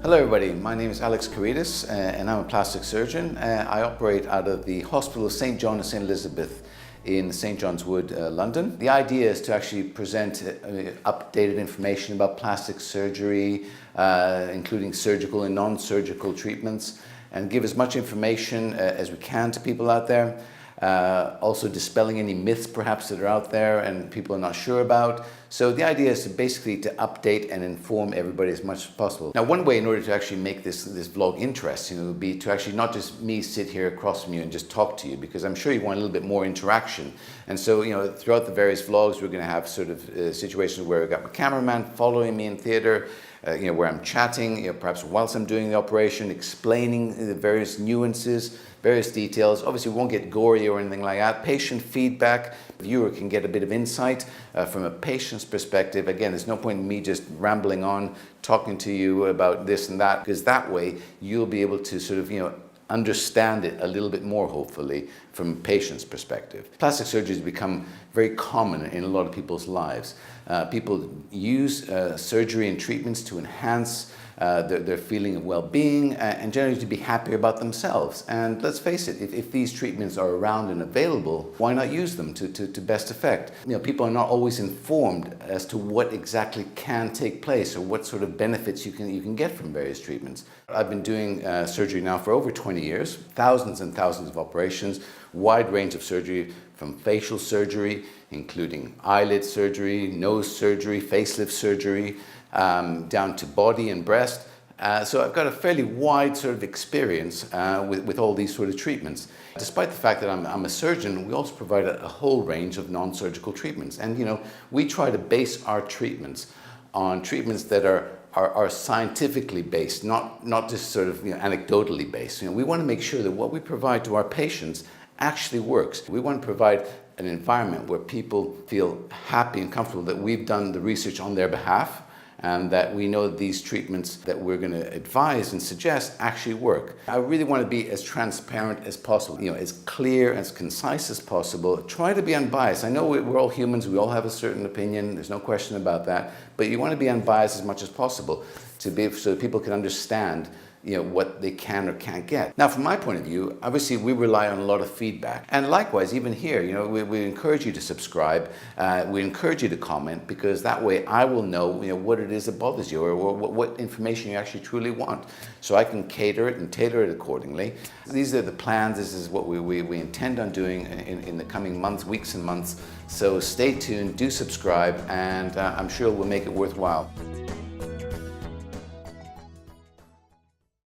Hello everybody, my name is Alex Karidis and I'm a plastic surgeon. I operate out of the Hospital of St. John and St. Elizabeth in St. John's Wood, London. The idea is to actually present updated information about plastic surgery, including surgical and non-surgical treatments, and give as much information as we can to people out there. Also dispelling any myths perhaps that are out there and people are not sure about. So the idea is to basically to update and inform everybody as much as possible. Now, one way in order to actually make this vlog interesting would be to actually not just me sit here across from you and just talk to you, because I'm sure you want a little bit more interaction. And so, throughout the various vlogs, we're going to have sort of situations where I've got my cameraman following me in theater, where I'm chatting, perhaps whilst I'm doing the operation, explaining the various nuances, various details. Obviously, we won't get gory or anything like that. Patient feedback, the viewer can get a bit of insight from a patient's perspective. Again, there's no point in me just rambling on, talking to you about this and that, because that way you'll be able to sort of, understand it a little bit more, hopefully, from a patient's perspective. Plastic surgery has become very common in a lot of people's lives. People use surgery and treatments to enhance their feeling of well-being and generally to be happier about themselves. And let's face it, if these treatments are around and available, why not use them to best effect? People are not always informed as to what exactly can take place or what sort of benefits you can get from various treatments. I've been doing surgery now for over 20 years, thousands and thousands of operations, wide range of surgery, from facial surgery, including eyelid surgery, nose surgery, facelift surgery, down to body and breast. So I've got a fairly wide sort of experience with all these sort of treatments. Despite the fact that I'm a surgeon, we also provide a whole range of non-surgical treatments. And we try to base our treatments on treatments that are scientifically based, not just sort of anecdotally based. We want to make sure that what we provide to our patients actually works. We want to provide an environment where people feel happy and comfortable that we've done the research on their behalf, and that we know that these treatments that we're going to advise and suggest actually work. I really want to be as transparent as possible, as clear, as concise as possible. Try to be unbiased. I know we're all humans, we all have a certain opinion, there's no question about that, but you want to be unbiased as much as possible so that people can understand what they can or can't get. Now, from my point of view, obviously we rely on a lot of feedback. And likewise, even here, we encourage you to subscribe, we encourage you to comment, because that way I will know, what it is that bothers you or what information you actually truly want. So I can cater it and tailor it accordingly. These are the plans, this is what we intend on doing in the coming months, weeks and months. So stay tuned, do subscribe, and I'm sure we'll make it worthwhile.